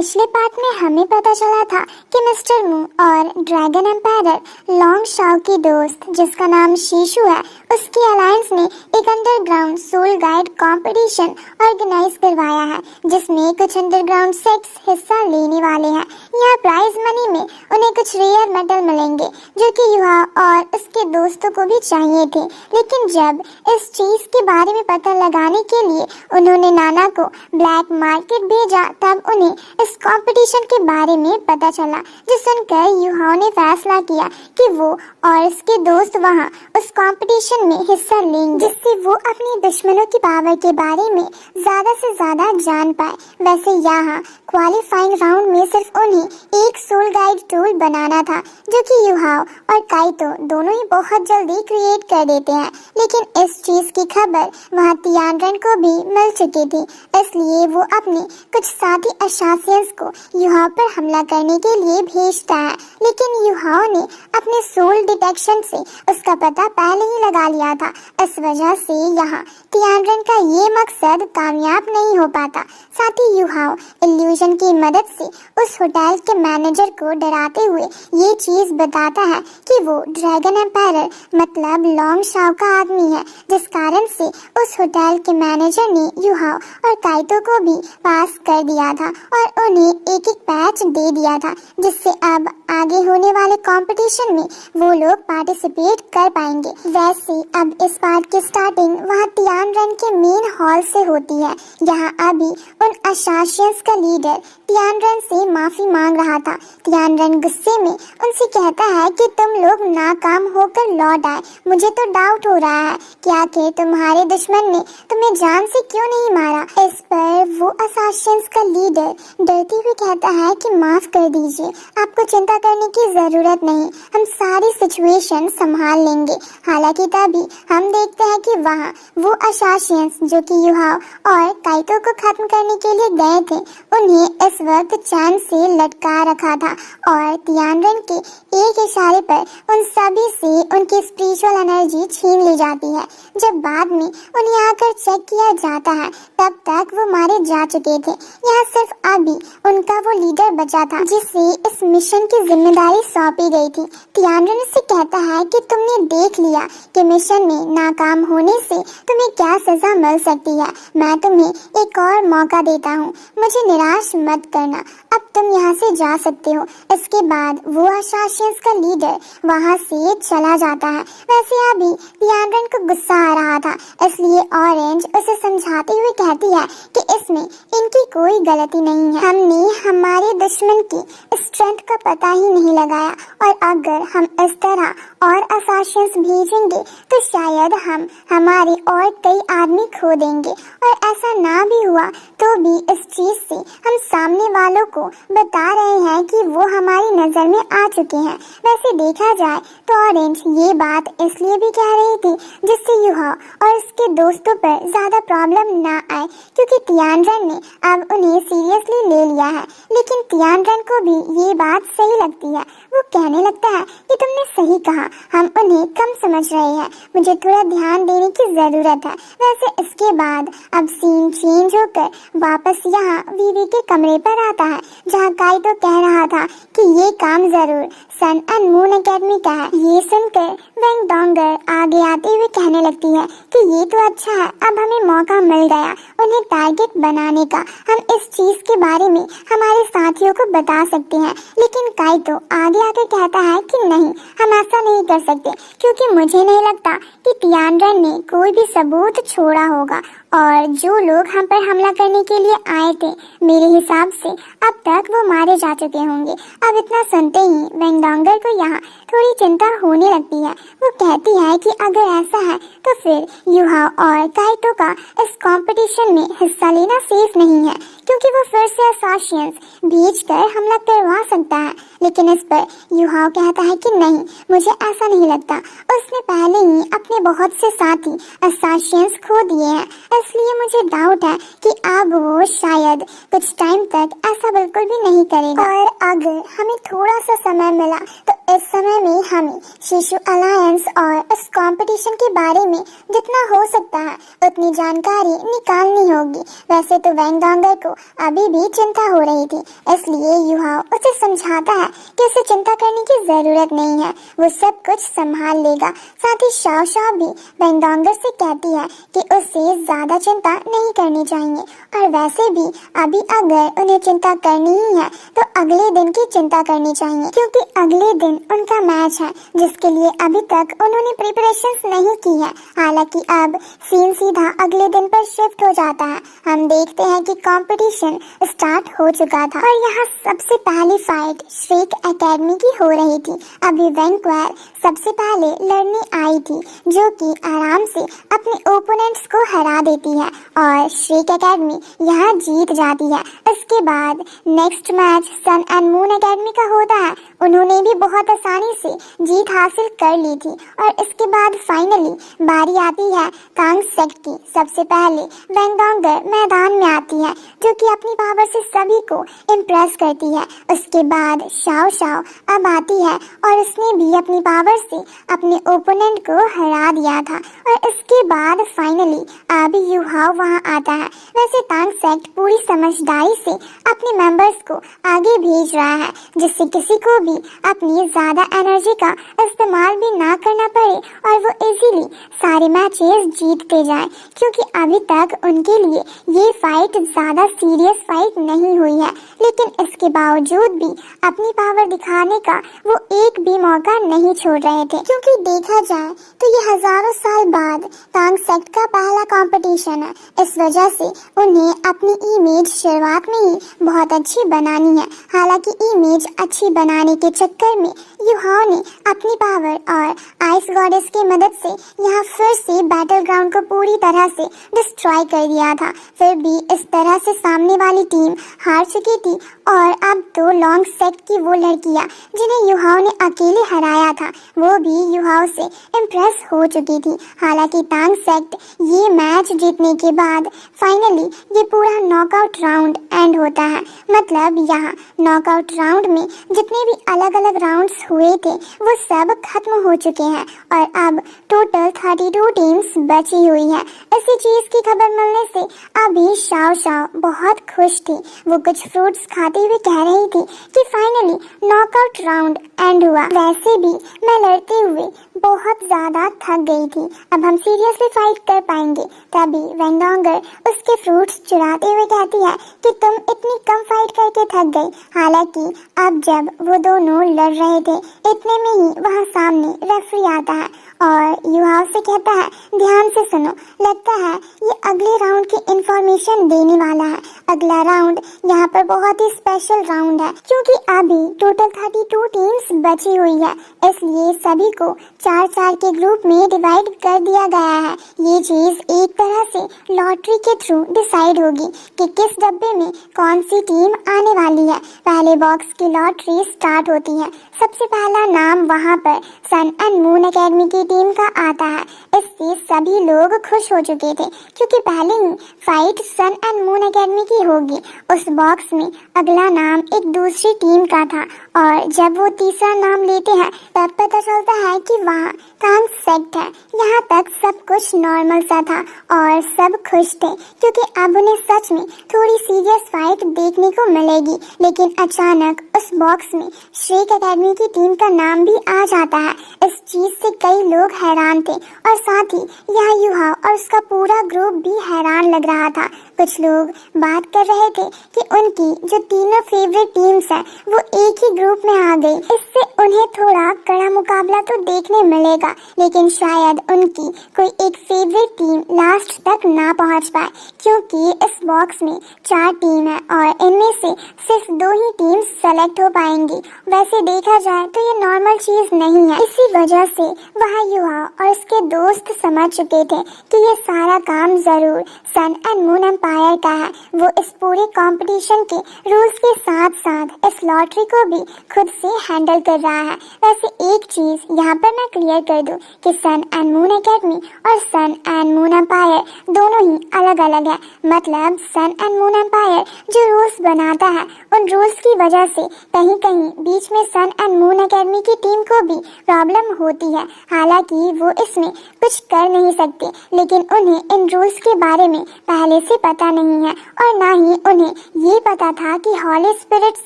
पिछले पार्ट में हमें पता चला था कि मिस्टर मू और ड्रैगन एम्पायरर लॉन्ग शाओ की दोस्त जिसका नाम शीशु है, उसकी अलायंस ने एक underground soul guide competition organise करवाया है जिसमें कुछ अंडरग्राउंड सेक्स हिस्सा लेने वाले हैं। यहाँ प्राइज मनी में उन्हें कुछ रेयर मेटल मिलेंगे जो कि युहा और उसके दोस्तों को भी चाहिए थे। लेकिन जब इस चीज के बारे में पता लगाने के लिए उन्होंने नाना को ब्लैक मार्केट भेजा तब उन्हें इस कंपटीशन के बारे में पता चला, जो सुनकर युहा ने फैसला किया कि वो और उसके दोस्त वहां उस कंपटीशन में हिस्सा लेंगे जिससे वो अपने दुश्मनों की पावर के बारे में ज्यादा से ज्यादा जान पाए। वैसे यहाँ क्वालिफाइंग राउंड में सिर्फ उन्हें एक सोल गाइड टूल बनाना था जो कि युहाओ और काइतो दोनों ही बहुत जल्दी क्रिएट कर देते हैं। लेकिन इस चीज की खबर वहाँ तियानरन को भी मिल चुकी थी, इसलिए वो अपने कुछ साथी अशासियंस को युहाओ पर हमला करने के लिए भेजता है। लेकिन युहाओ ने अपने सोल डिटेक्शन से उसका पता पहले ही लगा लिया था। इस वजह से यहाँ तियानरन का ये मकसद कामयाब नहीं हो पाता। साथ ही युहाओ इल्यूजन की मदद से उस होटल के मैनेजर को डराते हुए ये चीज बताता है कि वो ड्रैगन एम्पायरर मतलब लॉन्ग शाओ का आदमी है, जिस कारण से उस होटल के मैनेजर ने युहाओ और काइतो को भी पास कर दिया था और उन्हें एक एक पैच दे दिया था जिससे अब आगे होने वाले कंपटीशन में वो लोग पार्टिसिपेट कर पाएंगे। वैसे अब इस पार्ट की स्टार्टिंग वहाँ तियानरन के मेन हॉल से होती है। यहाँ अभी उन अशासियंस का लीडर तियानरन से माफी मांग रहा था। तियानरन गुस्से में उनसे कहता है कि तुम लोग नाकाम होकर लौट आए। मुझे तो डाउट हो रहा है कि आखिर तुम्हारे दुश्मन ने तुम्हें जान से क्यों नहीं मारा। इस पर वो अशासियंस का लीडर डरते हुए कहता है कि माफ कर दीजिए, आपको चिंता करने की जरूरत नहीं, हम सारी सिचुएशन संभाल लेंगे। हालांकि तभी हम देखते हैं कि वहाँ वो अशासियंस जो कि युहाओ और काइतो को खत्म करने के लिए गए थे उन्हें इस वक्त चैन से लटका रखा था और तियानरन के एक इशारे पर उन सभी से उनकी स्पिरिचुअल एनर्जी छीन ली जाती है। जब बाद में उन्हें आकर चेक किया जाता है तब तक वो मारे जा चुके थे। यहाँ सिर्फ अभी उनका वो लीडर बचा था जिसे इस मिशन की जिम्मेदारी सौंपी गई थी। तियानरन उससे कहता है कि तुमने देख लिया कि मिशन में नाकाम होने से तुम्हें क्या सजा मिल सकती है। मैं तुम्हें एक और मौका देता हूँ, मुझे निराश मत करना। अब तुम यहाँ से जा सकते हो। इसके बाद वो अशासियंस का लीडर वहाँ से चला जाता है। वैसे अभी तियानरन को गुस्सा आ रहा था, इसलिए ऑरेंज उसे समझाते हुए कहती है कि इसमें इनकी कोई गलती नहीं है। हमने हमारे दुश्मन की स्ट्रेंथ का पता ही नहीं लगाया और अगर हम इस तरह और अशासियंस भेजेंगे तो शायद हम हमारे और कई आदमी खो देंगे। और ऐसा ना भी हुआ तो भी इस चीज से हम सामने वालों को बता रहे हैं कि वो हमारी नजर में आ चुके हैं। वैसे देखा जाए तो ऑरेंज ये बात इसलिए भी कह रही थी जिससे युहा और उसके दोस्तों पर ज्यादा प्रॉब्लम ना आए, क्योंकि तियानरन ने अब उन्हें सीरियसली ले लिया है। लेकिन तियानरन को भी ये बात सही लगती है। वो कहने लगता है कि तुमने सही कहा, हम उन्हें कम समझ रहे हैं, मुझे थोड़ा ध्यान देने की जरूरत है। वैसे इसके बाद अब सीन चेंज होकर वापस यहाँ वीवी के कमरे पर आता है जहाँ काइतो कह रहा था कि ये काम जरूर सन एंड मून एकेडमी का है। ये सुनकर वेंगडोंगर आगे आते हुए कहने लगती है कि ये तो अच्छा है, अब हमें मौका मिल गया उन्हें टारगेट बनाने का। हम इस चीज के बारे में हमारे साथियों को बता सकते हैं। लेकिन काइतो आगे आकर कहता है कि नहीं, हम ऐसा नहीं कर सकते, क्योंकि मुझे नहीं लगता कि तियानरन ने कोई भी सबूत छोड़ा होगा और जो लोग हम पर हमला करने के लिए आए थे मेरे हिसाब से अब तक वो मारे जा चुके होंगे। अब इतना सुनते ही वेंगडोंगर को यहाँ थोड़ी चिंता होने लगती है। वो कहती है कि अगर ऐसा है तो फिर युहा और काइतो का इस कंपटीशन में हिस्सा लेना सेफ नहीं है, क्योंकि वो फिर से अशासियंस भेजकर हमला करवा सकता है। लेकिन इस पर युहा कहता है कि नहीं, मुझे ऐसा नहीं लगता। उसने पहले ही अपने बहुत से साथी अशासियंस खो दिए हैं, इसलिए मुझे डाउट है कि अब वो शायद कुछ टाइम तक ऐसा बिल्कुल भी नहीं करेगा। और अगर हमें थोड़ा सा समय मिला तो इस समय में हमें शिशु अलायंस और इस कंपटीशन के बारे में जितना हो सकता है उतनी जानकारी निकालनी होगी। वैसे तो वेंगडोंगर को अभी भी चिंता हो रही थी, इसलिए युहाओ उसे समझाता है कि उसे चिंता करने की जरूरत नहीं है, वो सब कुछ संभाल लेगा। साथ ही शाओ शाओ भी वेंगडोंगर से कहती है कि उसे ज्यादा चिंता नहीं करनी चाहिए, और वैसे भी अभी अगर उन्हें चिंता करनी ही है तो अगले दिन की चिंता करनी चाहिए, क्योंकि अगले दिन उनका मैच है जिसके लिए अभी तक उन्होंने प्रिपरेशंस नहीं की है। हालांकि अब सीन सीधा अगले दिन पर शिफ्ट हो जाता है। हम देखते हैं कि कंपटीशन स्टार्ट हो चुका था और यहाँ सबसे पहली फाइट श्रेक एकेडमी की हो रही थी। अभी वैंक्वायर सबसे पहले लड़ने आई थी, जो कि आराम से अपने ओपोनेंट्स को हरा देती है और श्रेक एकेडमी यहाँ जीत जाती है। इसके बाद next match Sun and moon Academy का होता है। उन्होंने भी बहुत आसानी से जीत हासिल कर ली थी और इसके बाद फाइनली बारी आती है कांग सेक्ट की। सबसे पहले वेंगडोंगर मैदान में आती है, जो कि अपनी पावर से सभी को इम्प्रेस करती है। उसके बाद शाओ शाओ अब आती है और उसने भी अपनी पावर से अपने ओपोनेंट को हरा दिया था। और इसके बाद फाइनली अब युहाओ वहां आता है। वैसे कांग सेक्ट पूरी समझदारी से अपने मेंबर्स को आगे भेज रहा है, जिससे किसी को भी अपनी ज्यादा एनर्जी का इस्तेमाल भी ना करना पड़े और वो इजीली सारे मैचेस जीतते जाएं, क्योंकि अभी तक उनके लिए ये फाइट ज्यादा सीरियस फाइट नहीं हुई है। लेकिन इसके बावजूद भी अपनी पावर दिखाने का वो एक भी मौका नहीं छोड़ रहे थे, क्योंकि देखा जाए तो ये हजारों साल बाद कांग सेक्ट का पहला कंपटीशन है। इस वजह से उन्हें अपनी इमेज शुरुआत में ही बहुत अच्छी बनानी है। हालांकि इमेज अच्छी बनाने के चक्कर में युहाओ ने अपनी पावर और आइस गॉडेस की मदद से यहाँ फिर से बैटल ग्राउंड को पूरी तरह से डिस्ट्रॉय कर दिया था। फिर भी इस तरह से सामने वाली टीम हार चुकी थी और अब तो लॉन्ग सेक्ट की वो लड़कियां जिन्हें युहाओ ने अकेले हराया था वो भी युहाओ से इम्प्रेस हो चुकी थी। हालांकि टांग सेक्ट ये मैच जीतने के बाद फाइनली ये पूरा नॉकआउट राउंड एंड होता है। मतलब यहाँ नॉकआउट राउंड में जितने भी अलग अलग राउंड्स हुए थे वो सब खत्म हो चुके हैं और अब टोटल 32 टीम्स बची हुई है। इसी चीज की खबर मिलने से अभी शाओ शाओ बहुत खुश थी। वो कुछ फ्रूट्स खाते हुए कह रही थी कि फाइनली नॉकआउट राउंड एंड हुआ। वैसे भी मैं लड़ते हुए बहुत ज्यादा थक गई थी, अब हम सीरियसली फाइट कर पाएंगे। तभी वेंगडोंगर उसके फ्रूट्स चुराते हुए कहती है कि तुम इतनी कम फाइट करके थक गई। हालांकि अब जब वो दोनों लड़ रहे थे इतने में ही वहाँ सामने रेफरी आता है और युहाओ से कहता है ध्यान से सुनो, लगता है ये अगले राउंड की इंफॉर्मेशन देने वाला है। अगला राउंड यहाँ पर बहुत ही स्पेशल राउंड है, क्योंकि अभी टोटल 32 टीम्स बची हुई है, इसलिए सभी को 4-4 के ग्रुप में डिवाइड कर दिया गया है। ये चीज एक तरह से लॉटरी के थ्रू डिसाइड होगी कि किस डब्बे में कौन सी टीम आने वाली है। पहले बॉक्स की लॉटरी स्टार्ट होती है। सबसे पहला नाम वहाँ पर सन एंड मून एकेडमी की टीम का आता है। इससे सभी लोग खुश हो चुके थे, क्योंकि पहले ही fight sun and moon academy की होगी। उस बॉक्स में अगला नाम एक दूसरी टीम का था और जब वो तीसरा नाम लेते हैं तब पता चलता है कि वहाँ कांग सेक्ट है। यहाँ तक सब कुछ नॉर्मल सा था और सब खुश थे, क्योंकि अब उन्हें सच में थोड़ी सीरियस फाइट देखने को मिलेगी। लेकिन अचानक उस बॉक्स में श्रेक एकेडमी की टीम का नाम भी आ जाता है। इस चीज से कई लोग हैरान थे और साथ ही यहाँ युहाओ और उसका पूरा ग्रुप भी हैरान लग रहा था। कुछ लोग बात कर रहे थे कि उनकी जो तीनों फेवरेट टीम्स हैं वो एक ही ग्रुप में आ गई। इससे उन्हें थोड़ा कड़ा मुकाबला तो देखने मिलेगा, लेकिन शायद उनकी कोई एक फेवरेट टीम लास्ट तक ना पहुंच पाए, क्योंकि इस बॉक्स में 4 टीम है और इनमें से सिर्फ 2 ही टीम सेलेक्ट हो पाएंगी। वैसे देखा जाए तो ये नॉर्मल चीज नहीं है। इसी वजह से वहाँ युहा और उसके दोस्त समझ चुके थे कि ये सारा काम जरूर सन एंड मून एम्पायर का है। वो इस पूरे कंपटीशन के रूल्स के साथ साथ इस लॉटरी को भी खुद से हैंडल कर रहा है। वैसे एक चीज यहाँ पर मैं क्लियर कर दूं कि सन एंड मून एकेडमी और सन एंड मून एम्पायर दोनों ही अलग अलग है। मतलब सन एंड मून एम्पायर जो रूल्स बनाता है, उन रूल्स की वजह से कहीं कहीं बीच में सन एंड मून एकेडमी की टीम को भी प्रॉब्लम होती है। हालांकि वो इसमें कुछ कर नहीं सकते, लेकिन उन्हें इन रूल्स के बारे में पहले से पता नहीं है और ना ही उन्हें ये पता था कि हॉली स्पिरिट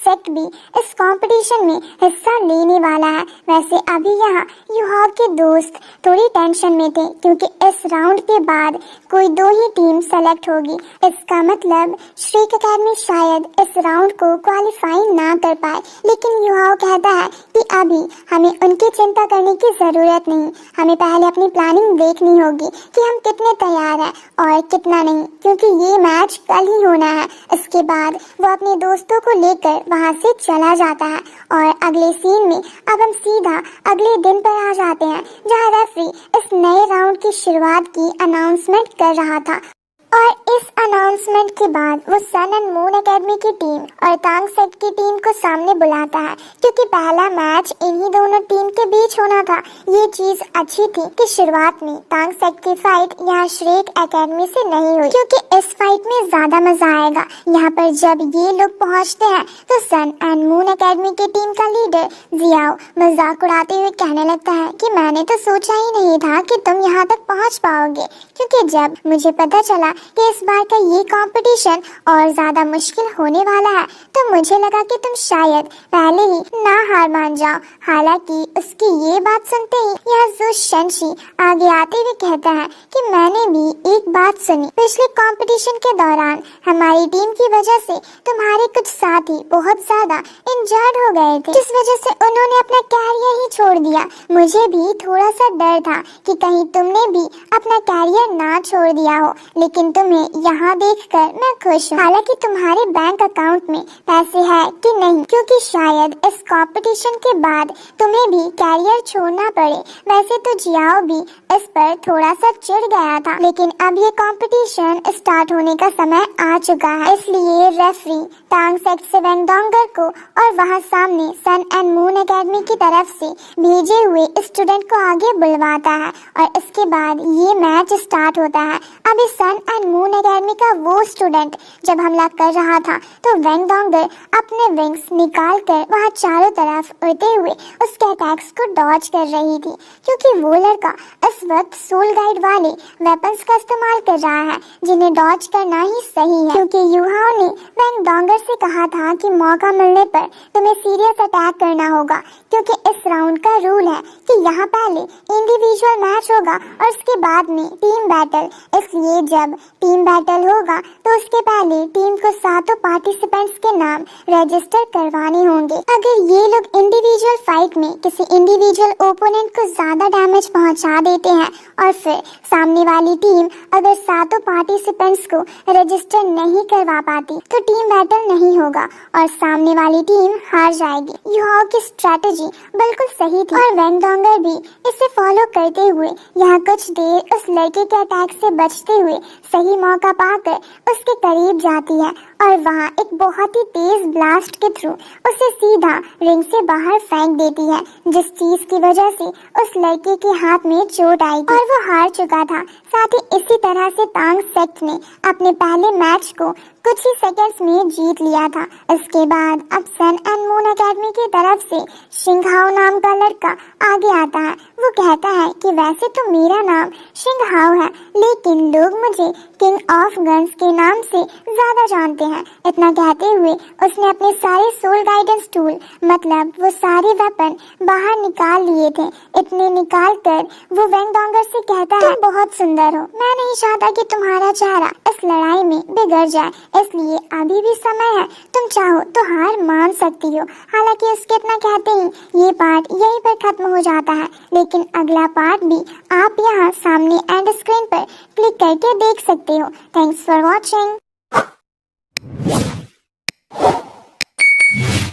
सेक्ट भी इस कंपटीशन में हिस्सा लेने वाला है। वैसे अभी यहाँ युहा के दोस्त थोड़ी टेंशन में थे क्योंकि इस राउंड के बाद कोई 2 ही टीम सेलेक्ट होगी। इसका मतलब श्रीक एकेडमी शायद इस राउंड को क्वालिफाई ना कर पाए। लेकिन युहा कहता है कि अभी हमें उनकी चिंता करने की जरूरत नहीं, हमें पहले अपनी प्लानिंग देखनी होगी कि हम कितने तैयार हैं और कितना नहीं, क्योंकि ये मैच कल ही होना है। इसके बाद वो अपने दोस्तों को लेकर वहाँ से चला जाता है और अगले सीन में अब हम सीधा अगले दिन पर आ जाते हैं जहाँ रेफरी इस नए राउंड की शुरुआत की अनाउंसमेंट कर रहा था। और इस अनाउंसमेंट के बाद वो सन एंड मून एकेडमी की टीम और तांग सेक्ट की टीम को सामने बुलाता है क्योंकि पहला मैच इन्हीं दोनों टीम के बीच होना था। ये चीज अच्छी थी कि शुरुआत में तांग सेक्ट की फाइट यहाँ श्रेक एकेडमी से नहीं हुई, क्योंकि इस फाइट में ज्यादा मजा आएगा। यहाँ पर जब ये लोग पहुँचते हैं तो सन एंड मून एकेडमी की टीम का लीडर जियाओ मजाक उड़ाते हुए कहने लगता है कि मैंने तो सोचा ही नहीं था कि तुम यहाँ तक पहुँच पाओगे, क्योंकि जब मुझे पता चला कि इस बार का ये कंपटीशन और ज्यादा मुश्किल होने वाला है तो मुझे लगा कि तुम शायद पहले ही ना हार मान जाओ। हालांकि उसकी ये बात सुनते ही यह जू शेंशी आगे आते हुए कहता है कि मैंने भी एक बात सुनी। पिछले कंपटीशन के दौरान हमारी टीम की वजह से तुम्हारे कुछ साथी बहुत ज्यादा इंजर्ड हो गए थे, जिस वजह से उन्होंने अपना कैरियर ही छोड़ दिया। मुझे भी थोड़ा सा डर था कि कहीं तुमने भी अपना कैरियर ना छोड़ दिया हो, लेकिन तुम्हें यहाँ देखकर मैं खुश हूँ। हालांकि तुम्हारे बैंक अकाउंट में पैसे है कि नहीं, क्योंकि शायद इस कंपटीशन के बाद तुम्हें भी कैरियर छोड़ना पड़े। वैसे तो जियाओ भी इस पर थोड़ा सा चिढ़ गया था, लेकिन अब ये कंपटीशन स्टार्ट होने का समय आ चुका है, इसलिए रेफरी तांग सेक्ट से वेंगडोंगर को और वहाँ सामने सन एंड मून एकेडमी की तरफ से भेजे हुए स्टूडेंट को आगे बुलवाता है और इसके बाद ये मैच स्टार्ट होता है। अभी सन एंड मून एकेडमी का वो स्टूडेंट जब हमला कर रहा था तो वेंगडोंगर अपने विंग्स निकाल कर वहाँ चारों तरफ उड़ते हुए उसके अटैक्स को डॉज कर रही थी, क्योंकि वो लड़का इस वक्त सोल गाइड वाले वेपन्स का इस्तेमाल कर रहा है जिन्हें डॉज करना ही सही है, क्योंकि युहाओ ने वेंगडोंगर से कहा था कि मौका मिलने पर तुम्हें सीरियस अटैक करना होगा, क्योंकि इस राउंड का रूल है कि यहाँ पहले इंडिविजुअल मैच होगा और उसके बाद में टीम बैटल। इसलिए जब टीम बैटल होगा तो उसके पहले टीम को 7 पार्टिसिपेंट्स के नाम रजिस्टर करवाने होंगे। अगर ये लोग इंडिविजुअल फाइट में किसी इंडिविजुअल ओपोनेंट को ज्यादा डैमेज पहुंचा देते हैं और फिर सामने वाली टीम अगर 7 पार्टिसिपेंट्स को रजिस्टर नहीं करवा पाती तो टीम बैटल नहीं होगा और सामने वाली टीम हार जाएगी। युहाओ की स्ट्रेटेजी बिल्कुल सही थी और वेंगडोंगर भी इसे फॉलो करते हुए यहाँ कुछ देर उस लड़के के अटैक से बचते हुए सही मौका पाकर उसके करीब जाती है और वहाँ एक बहुत ही तेज ब्लास्ट के थ्रू उसे सीधा रिंग से बाहर फेंक देती है, जिस चीज की वजह से उस लड़के के हाथ में चोट आई थी और वो हार चुका था। साथ ही इसी तरह से तांग सेक्ट ने अपने पहले मैच को कुछ ही सेकंड्स में जीत लिया था। इसके बाद अब सन एंड मून एकेडमी की तरफ से शिंगहाओ नाम का लड़का आगे आता है। वो कहता है कि वैसे तो मेरा नाम शिंगहाओ है, लेकिन लोग मुझे किंग ऑफ गन्स के नाम से ज्यादा जानते हैं। इतना कहते हुए उसने अपने सारे सोल गाइडेंस टूल मतलब वो सारे वेपन बाहर निकाल लिए थे। इतने निकाल कर वो वेंगडोंगर से कहता है, तुम बहुत सुंदर हो, मैं नहीं चाहता कि तुम्हारा चेहरा इस लड़ाई में बिगड़ जाए, इसलिए अभी भी समय है, तुम चाहो तो हार मान सकती हो। हालांकि उसके इतना कहते ही ये पार्ट यहीं पर खत्म हो जाता है, लेकिन अगला पार्ट भी आप यहाँ सामने एंड स्क्रीन पर क्लिक करके देख सकते हो। Thanks for watching.